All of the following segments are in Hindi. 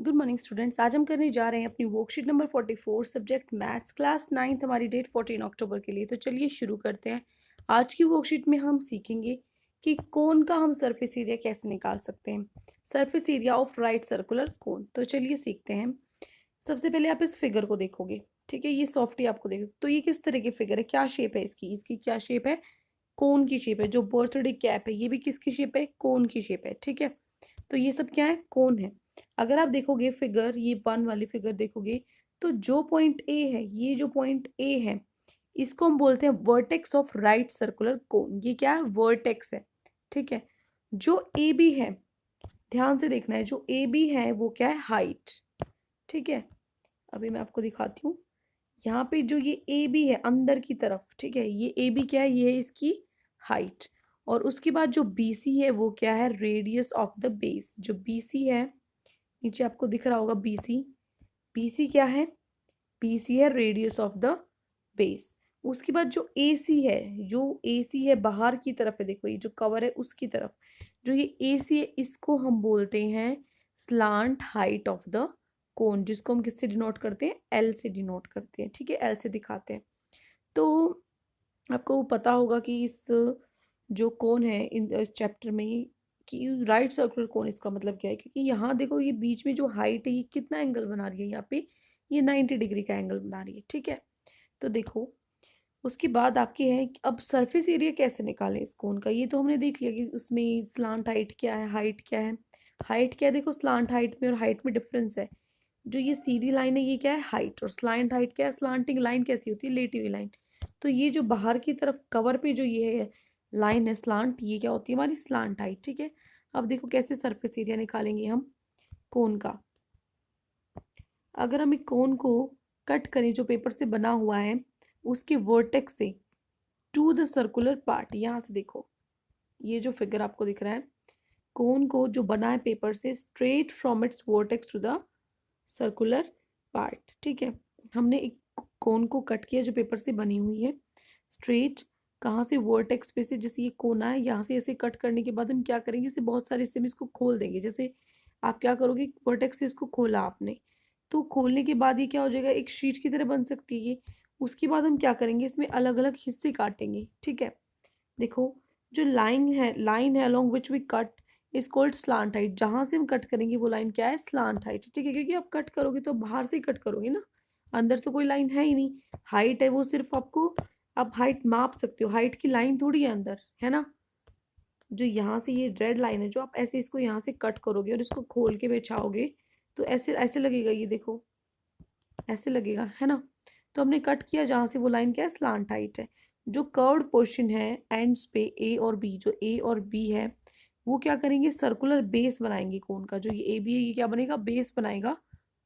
Good morning students. आज हम करने जा रहे हैं अपनी worksheet number 44 subject maths class 9th। हमारी डेट 14 अक्टूबर के लिए। तो चलिए शुरू करते हैं। आज की वर्कशीट में हम सीखेंगे कि कोन का हम सरफेस एरिया कैसे निकाल सकते हैं। Surface area of right circular cone. तो चलिए सीखते हैं। सबसे पहले आप इस फिगर को देखोगे, ठीक है। ये सॉफ्टी आपको देखो तो ये किस तरह की फिगर है, क्या शेप है इसकी, इसकी क्या शेप है, कोन की शेप है। जो बर्थडे कैप है ये भी किसकी शेप है, कोन की शेप है, ठीक है। तो ये सब क्या है, कोन है। अगर आप देखोगे फिगर, ये 1 वाली फिगर देखोगे तो जो पॉइंट ए है, ये जो पॉइंट ए है इसको हम बोलते हैं vertex of right circular cone. ये क्या है, वर्टेक्स है, ठीक है। जो ए बी है, ध्यान से देखना है, जो ए बी है वो क्या है, हाइट, ठीक है। अभी मैं आपको दिखाती हूँ। यहाँ पे जो ये ए बी है अंदर की तरफ, ठीक है, ये ए बी क्या है, ये है इसकी हाइट। और उसके बाद जो बी सी है वो क्या है, रेडियस ऑफ द बेस। जो बी सी है, नीचे आपको दिख रहा होगा बी सी। बी सी क्या है, बी सी है रेडियस ऑफ द बेस। उसके बाद जो ए सी है, जो ए सी है बाहर की तरफ है, देखो ये जो कवर है उसकी तरफ, जो ये ए सी है इसको हम बोलते हैं slant height of the cone, जिसको हम किससे डिनोट करते हैं, एल से डिनोट करते हैं, ठीक है, एल से दिखाते हैं। तो आपको पता होगा कि इस जो कोन है इस चैप्टर में कि राइट सर्कुलर कोन, इसका मतलब क्या है, क्योंकि यहाँ देखो ये बीच में जो हाइट है ये कितना एंगल बना रही है, यहाँ पे ये 90 डिग्री का एंगल बना रही है, ठीक है। तो देखो उसके बाद आपके है कि अब सरफेस एरिया कैसे निकालें इस कोन का। ये तो हमने देख लिया कि उसमें स्लांट हाइट क्या है, हाइट क्या है। हाइट क्या है, देखो स्लांट हाइट में और हाइट में डिफरेंस है। जो ये सीधी लाइन है ये क्या है, हाइट, और स्लांट हाइट क्या है, स्लांटिंग लाइन कैसी होती है, लेटी हुई लाइन। तो ये जो बाहर की तरफ कवर पे जो ये है लाइन है स्लांट, ये क्या होती है, हमारी स्लांट हाइट, ठीक है। अब देखो कैसे सरफेस एरिया निकालेंगे हम कोन का। अगर हम एक कोन को कट करें जो पेपर से बना हुआ है, उसके वर्टेक्स से टू द सर्कुलर पार्ट, यहाँ से देखो ये जो फिगर आपको दिख रहा है, कोन को जो बना है पेपर से straight from its vertex to the circular part, ठीक है। हमने एक कोन को कट किया जो पेपर से बनी हुई है स्ट्रेट, कहाँ से, वर्टेक्स पे से। जैसे ये कोना है, यहाँ से ऐसे कट करने के बाद हम क्या करेंगे, इसे बहुत सारे हिस्से में इसको खोल देंगे। जैसे आप क्या करोगे, वर्टेक्स से इसको खोला आपने, तो खोलने के बाद ये क्या हो जाएगा, एक शीट की तरह बन सकती है ये। उसके बाद हम क्या करेंगे, इसमें अलग अलग हिस्से काटेंगे, ठीक है। देखो जो लाइन है along which we cut is called slant height. जहां से हम कट करेंगे वो लाइन क्या है, स्लांट हाइट, ठीक है। क्योंकि आप कट करोगे तो बाहर से ही कट करोगे ना, अंदर तो कोई लाइन है ही नहीं। हाइट है वो सिर्फ आपको, आप हाइट माप सकते हो, हाइट की लाइन थोड़ी है अंदर, है ना। जो यहाँ से ये रेड लाइन है, जो आप ऐसे इसको यहाँ से कट करोगे और इसको खोल के बिछाओगे तो ऐसे ऐसे लगेगा, ये देखो ऐसे लगेगा, है ना। तो हमने कट किया जहां से, वो लाइन क्या है, स्लांट हाइट है। जो कर्व्ड पोर्शन है एंड्स पे ए और बी, जो ए और बी है वो क्या करेंगे, सर्कुलर बेस बनाएंगे कोन का। जो ये ए बी है ये क्या बनेगा, बेस बनाएगा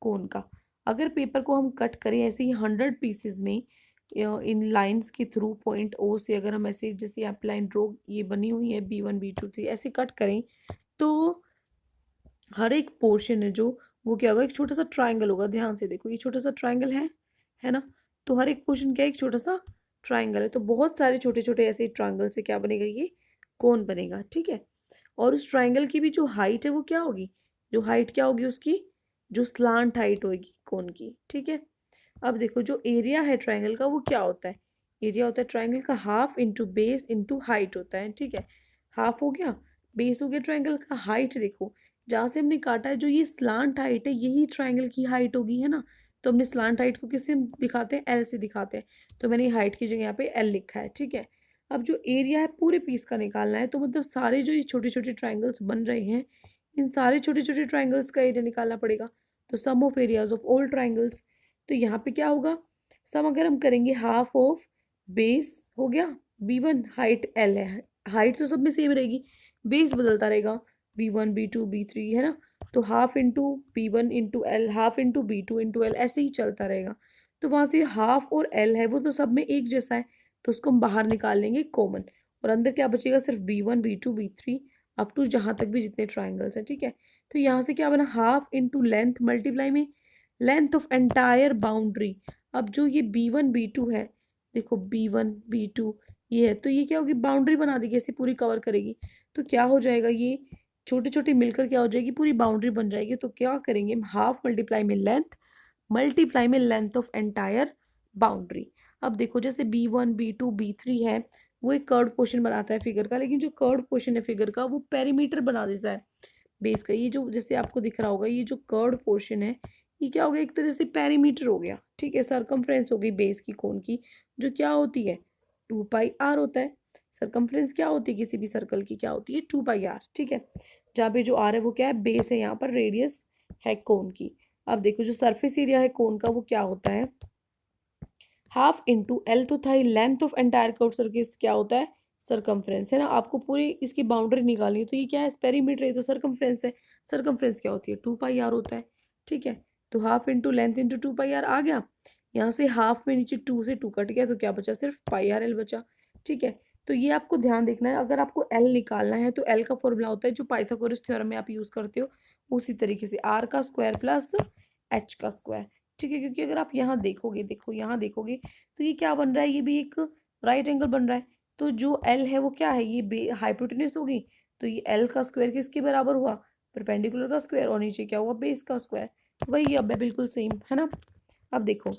कोन का। अगर पेपर को हम कट करें ऐसे ही 100 पीसेज में, इन लाइंस के थ्रू पॉइंट ओ से, अगर हम ऐसे जैसे आप लाइन ड्रॉ ये बनी हुई है B1 B2 3 ऐसे कट करें, तो हर एक पोर्शन है जो, वो क्या होगा, एक छोटा सा ट्राइंगल होगा। ध्यान से देखो ये छोटा सा ट्राइंगल है ना। तो हर एक पोर्शन क्या है, एक छोटा सा ट्राइंगल है। तो बहुत सारे छोटे छोटे ऐसे ट्राइंगल से क्या बनेगा, ये कोन बनेगा, ठीक है। और उस ट्राइंगल की भी जो हाइट है वो क्या होगी, जो हाइट क्या होगी उसकी, जो स्लांट हाइट होगी कोन की, ठीक है। अब देखो जो एरिया है ट्राइंगल का वो क्या होता है, एरिया होता है ट्राइंगल का half into base into height होता है, ठीक है। हाफ हो गया, बेस हो गया ट्राइंगल का, हाइट देखो जहाँ से हमने काटा है जो ये स्लांट हाइट है यही ट्राइंगल की हाइट होगी, है ना। तो हमने स्लांट हाइट को किससे दिखाते हैं, एल से दिखाते हैं। तो मैंने हाइट की जगह यहाँ पे एल लिखा है, ठीक है। अब जो एरिया है पूरे पीस का निकालना है, तो मतलब सारे जो ये छोटे छोटे ट्राइंगल्स बन रहे हैं, इन सारे छोटे छोटे ट्राइंगल्स का एरिया निकालना पड़ेगा। तो sum of areas of all triangles, तो यहाँ पे क्या होगा, सम अगर हम करेंगे हाफ ऑफ बेस हो गया B1, हाइट एल है, हाइट तो सब में सेम रहेगी, बेस बदलता रहेगा B1 B2 B3, है ना। तो half into B1 into L, half into B2 into L, ऐसे ही चलता रहेगा। तो वहां से हाफ और एल है वो तो सब में एक जैसा है, तो उसको हम बाहर निकाल लेंगे कॉमन, और अंदर क्या बचेगा, सिर्फ B1 B2 B3 up to जहां तक भी जितने ट्राइंगल्स हैं, ठीक है। तो यहाँ से क्या बना, हाफ इंटू लेंथ मल्टीप्लाई में लेंथ ऑफ एंटायर बाउंड्री। अब जो ये B1 B2 है, देखो B1 B2 ये है, तो ये क्या होगी, बाउंड्री बना देगी, ऐसे पूरी कवर करेगी। तो क्या हो जाएगा, ये छोटी छोटी मिलकर क्या हो जाएगी, पूरी बाउंड्री बन जाएगी। तो क्या करेंगे हम, हाफ मल्टीप्लाई में लेंथ ऑफ एंटायर बाउंड्री। अब देखो जैसे B1 B2 B3 है, वो एक कर्व पोर्शन बनाता है फिगर का, लेकिन जो कर्व पोर्शन है फिगर का वो पेरीमीटर बना देता है बेस का। ये जो जैसे आपको दिख रहा होगा, ये जो कर्व पोर्शन है ये क्या हो गया, एक तरह से पेरीमीटर हो गया, ठीक है। सरकमफ्रेंस हो गई बेस की कोन की, जो क्या होती है 2πr होता है। सरकमफ्रेंस क्या होती है किसी भी सर्कल की, क्या होती है 2πr, ठीक है। जहाँ पे जो आर है वो क्या है, बेस है, यहाँ पर रेडियस है कोन की। अब देखो जो सरफेस एरिया है कोन का वो क्या होता है, हाफ इंटू एल, तो था length of entire curve surface क्या होता है, सरकमफ्रेंस है ना। आपको पूरी इसकी बाउंड्री निकालनी है, तो ये क्या है, पेरीमीटर है, तो सरकमफ्रेंस है। सरकमफ्रेंस क्या होती है 2πr होता है, ठीक है। तो half into length into 2πr आ गया। यहाँ से हाफ में नीचे 2 से 2 कट गया, तो क्या बचा, सिर्फ πrl बचा, ठीक है। तो ये आपको ध्यान देखना है, अगर आपको एल निकालना है तो एल का फॉर्मूला होता है जो पाइथागोरस थ्योरम में आप यूज करते हो, उसी तरीके से आर का स्क्वायर प्लस एच का स्क्वायर, ठीक है। क्योंकि अगर आप यहाँ देखोगे, देखो यहाँ देखोगे तो ये क्या बन रहा है, ये भी एक राइट एंगल बन रहा है। तो जो एल है वो क्या है, ये हाइपोटेन्यूस होगी, तो ये एल का स्क्वायर किसके बराबर हुआ, परपेंडिकुलर का स्क्वायर, और नीचे क्या हुआ, बेस का स्क्वायर। वही अब है, बिल्कुल सेम है ना। अब देखो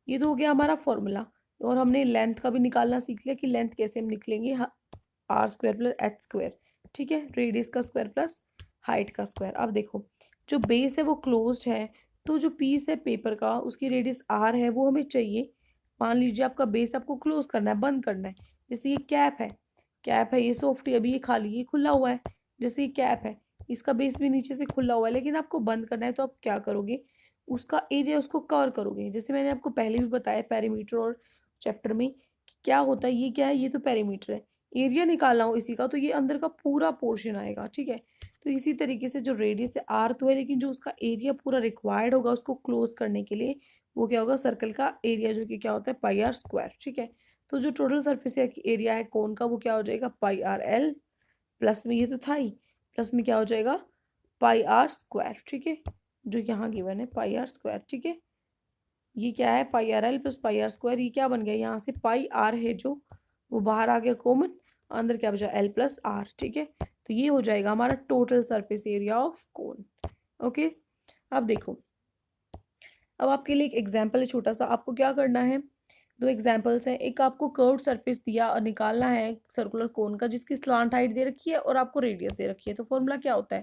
ये तो हो गया हमारा फॉर्मूला, और हमने लेंथ का भी निकालना सीख लिया कि लेंथ कैसे हम निकलेंगे, R square plus H square, ठीक है, रेडियस का स्क्वायर प्लस हाइट का स्क्वायर। अब देखो जो बेस है वो क्लोज्ड है, तो जो पीस है पेपर का उसकी रेडियस आर है वो हमें चाहिए। मान लीजिए आपका बेस आपको क्लोज करना है, बंद करना है। जैसे ये कैप है, कैप है, ये सॉफ्ट है, अभी ये खाली, ये खुला हुआ है। जैसे ये कैप है, इसका बेस भी नीचे से खुला हुआ है, लेकिन आपको बंद करना है, तो आप क्या करोगे, उसका एरिया उसको कवर करोगे। जैसे मैंने आपको पहले भी बताया पेरीमीटर और चैप्टर में कि क्या होता है, ये क्या है, ये तो पेरीमीटर है, एरिया निकालना हो इसी का, तो ये अंदर का पूरा पोर्शन आएगा, ठीक है। तो इसी तरीके से जो रेडियस है आर तो है, लेकिन जो उसका एरिया पूरा रिक्वायर्ड होगा उसको क्लोज करने के लिए, वो क्या होगा, सर्कल का एरिया, जो कि क्या होता है πr², ठीक है। तो जो टोटल सरफेस एरिया है कोन का वो क्या हो जाएगा πrl, प्लस में ये तो था ही, प्लस में क्या हो जाएगा πr², ठीक है, जो यहाँ गिवन है πr², ठीक है। ये क्या है πrl प्लस πr², ये क्या बन गया, यहाँ से πr है जो वो बाहर आ गया कॉमन, अंदर क्या बचा l प्लस r, ठीक है। तो ये हो जाएगा हमारा total surface area of cone, okay. अब देखो, अब आपके लिए एक एग्जाम्पल है छोटा सा, आपको क्या करना है, दो एग्जाम्पल्स हैं। एक आपको कर्व सरफेस दिया और निकालना है सर्कुलर कोन का, जिसकी स्लांट हाइट दे रखी है और आपको रेडियस दे रखी है। तो फॉर्मूला क्या होता है,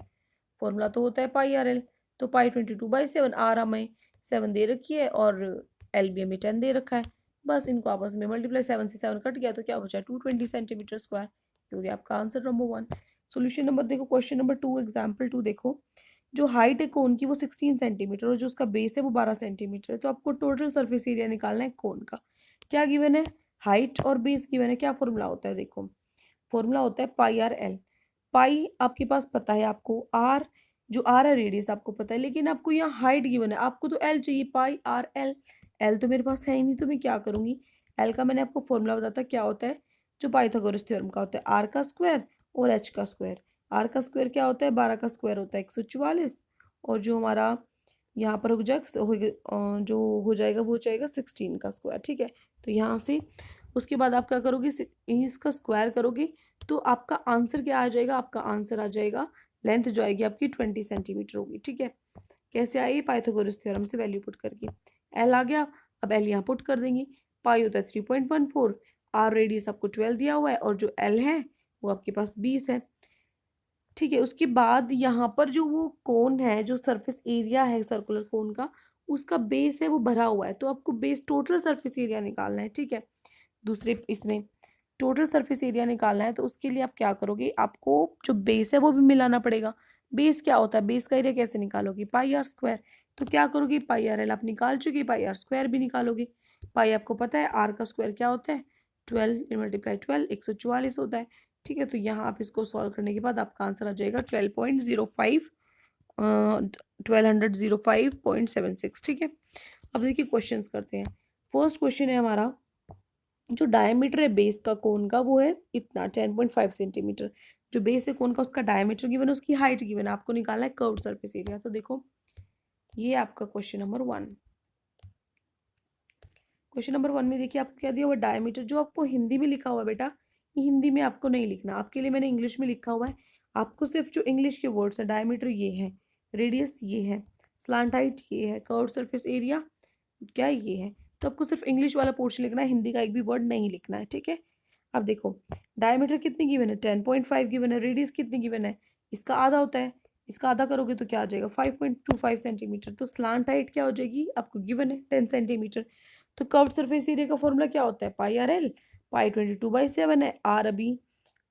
फॉर्मूला तो होता है πrl। तो π22/7, आर हमें 7 दे रखी है और एल भी हमें 10 दे रखा है। बस इनको आपस में मल्टीप्लाई, 7 से 7 कट गया, तो क्या बचा 220 सेंटीमीटर स्क्वायर। हो गया आपका आंसर नंबर 1। सोल्यूशन नंबर देखो, क्वेश्चन नंबर 2 एग्जाम्पल 2 देखो। जो हाइट है कोन की वो 16 सेंटीमीटर और जो उसका बेस है वो 12 सेंटीमीटर है। तो आपको टोटल सरफेस एरिया निकालना है कोन का। क्या गिवन है, हाइट और बेस गिवन है। क्या फॉर्मूला होता है, देखो फॉर्मूला होता है πrl। पाई आपके पास पता है आपको, आर जो आर है रेडियस आपको पता है, लेकिन आपको यहाँ हाइट गिवन है, आपको तो एल चाहिए, πrl। एल तो मेरे पास है ही नहीं, तो मैं क्या करूंगी, एल का मैंने आपको फॉर्मूला बताया क्या होता है, जो पाइथागोरस थ्योरम का होता है, आर का स्क्वायर और एच का स्क्वायर। आर का स्क्वायर क्या होता है, 12 का स्क्वायर होता है 144, और जो हमारा यहाँ पर हो जाएगा जो हो जाएगा वो हो जाएगा 16 का स्क्वायर, ठीक है। तो यहाँ से उसके बाद आप क्या करोगे, इसका स्क्वायर करोगे, तो आपका आंसर क्या आ जाएगा, आपका आंसर आ जाएगा लेंथ जो आएगी आपकी 20 सेंटीमीटर होगी, ठीक है। कैसे आई, पाइथागोरस थ्योरम से वैल्यू पुट करके। एल आ गया, अब एल यहाँ पुट कर देंगे, पाई होता है 3.14, आर रेडियस आपको 12 दिया हुआ है, और जो एल है वो आपके पास 20 है, ठीक है। उसके बाद यहाँ पर जो वो कोन है, जो सरफेस एरिया है सर्कुलर कोन का, उसका बेस है वो भरा हुआ है, तो आपको बेस टोटल सरफेस एरिया निकालना है, ठीक है। दूसरे इसमें टोटल सरफेस एरिया निकालना है, तो उसके लिए आप क्या करोगे, आपको जो बेस है वो भी मिलाना पड़ेगा। बेस क्या होता है, बेस का एरिया कैसे निकालोगे, πr²। तो क्या करोगे, πrl आप निकाल चुके, πr² भी निकालोगे। पाई आपको पता है, आर का स्क्वायर क्या होता है 12 मल्टीप्लाई 12 144 होता है, ठीक है। तो यहाँ आप इसको सॉल्व करने के बाद आपका आंसर आ जाएगा 12.05 1200.76, ठीक है। अब देखिए क्वेश्चंस करते हैं। फर्स्ट क्वेश्चन है हमारा, जो डायमीटर है बेस का कोन का वो है इतना 10.5 सेंटीमीटर। जो बेस है कोन का उसका डायमीटर गिवन है, उसकी हाइट गिवन है, आपको निकालना है कर्व सरफेस एरिया। तो देखो ये आपका क्वेश्चन नंबर 1। क्वेश्चन नंबर 1 में देखिए आपको क्या दिया हुआ, डायमीटर। जो आपको हिंदी में लिखा हुआ है बेटा, ये हिंदी में आपको नहीं लिखना, आपके लिए मैंने इंग्लिश में लिखा हुआ है। आपको सिर्फ जो इंग्लिश के वर्ड्स हैं, डायमीटर ये है, रेडियस ये है, स्लांट हाइट ये है, कर्व सरफेस एरिया क्या ये है, तो आपको सिर्फ इंग्लिश वाला पोर्शन लिखना है, हिंदी का एक भी वर्ड नहीं लिखना है, ठीक है। अब देखो डायमीटर कितनी गिवन है, 10.5 गिवन है, रेडियस कितनी गिवन है, इसका आधा होता है, इसका आधा करोगे तो क्या आ जाएगा 5.25 सेंटीमीटर। तो स्लांट हाइट क्या हो जाएगी, आपको गिवन है 10 सेंटीमीटर। तो कर्व सरफेस एरिया का फॉर्मूला क्या होता है, पाई आर एल, पाई 22/7 है, आर अभी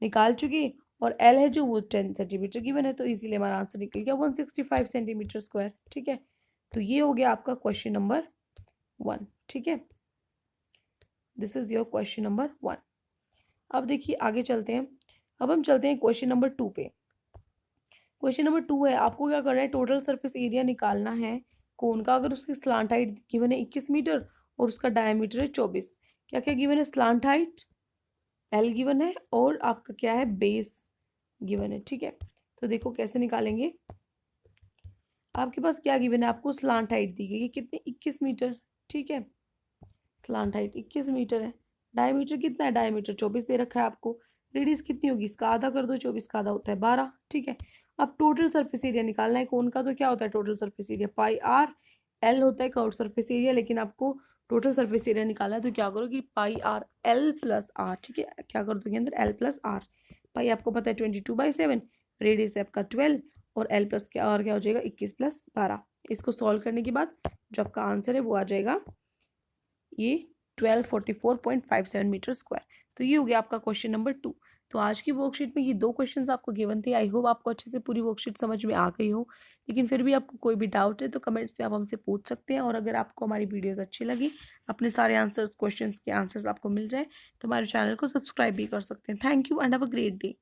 निकाल चुके और एल है जो वो 10 सेंटीमीटर गिवन है, तो इसीलिए हमारा आंसर निकल गया 165 सेंटीमीटर स्क्वायर, ठीक है। तो ये हो गया आपका क्वेश्चन नंबर 1, ठीक है। This is your question number 1। अब देखिए आगे चलते हैं, अब हम चलते हैं क्वेश्चन नंबर 2 पे। क्वेश्चन नंबर 2 है, आपको क्या करना है, टोटल सरफेस एरिया निकालना है कोन का, अगर उसकी स्लांट हाइट गिवन है 21 मीटर और उसका डायमीटर है 24। क्या क्या गिवन है, स्लांट हाइट एल गिवन है और आपका क्या है बेस गिवन है, ठीक है। तो देखो कैसे निकालेंगे, आपके पास क्या गिवन है, आपको स्लांट हाइट दी गई है कितनी 21 मीटर, ठीक है, स्लांट हाइट 21 मीटर है, डायमीटर कितना है, डायमीटर 24 दे रखा है आपको, रेडियस कितनी होगी, इसका आधा कर दो, 24 का आधा होता है 12, ठीक है। अब टोटल सरफेस एरिया निकालना है कोन का, तो क्या होता है टोटल सरफेस एरिया, पाई आर एल होता है कर्व सरफेस एरिया, लेकिन आपको टोटल सरफेस एरिया निकालना है तो क्या करो कि पाई आर एल प्लस आर, ठीक है, क्या कर दोगे अंदर एल प्लस आर, पाई आपको पता है 22/7, रेडियस है आपका 12 और एल प्लस क्या और क्या हो जाएगा 21 + 12। इसको सॉल्व करने के बाद जो आपका आंसर है वो आ जाएगा ये 1244.57 मीटर स्क्वायर। तो ये हो गया आपका क्वेश्चन नंबर 2। तो आज की वर्कशीट में ये 2 क्वेश्चंस आपको गिवन थे। आई होप आपको अच्छे से पूरी वर्कशीट समझ में आ गई हो, लेकिन फिर भी आपको कोई भी डाउट है तो कमेंट्स में आप हमसे पूछ सकते हैं। और अगर आपको हमारी वीडियोस अच्छी लगी, अपने सारे आंसर्स क्वेश्चंस के आंसर्स आपको मिल जाए, तो हमारे चैनल को सब्सक्राइब भी कर सकते हैं। Thank you and have a great day.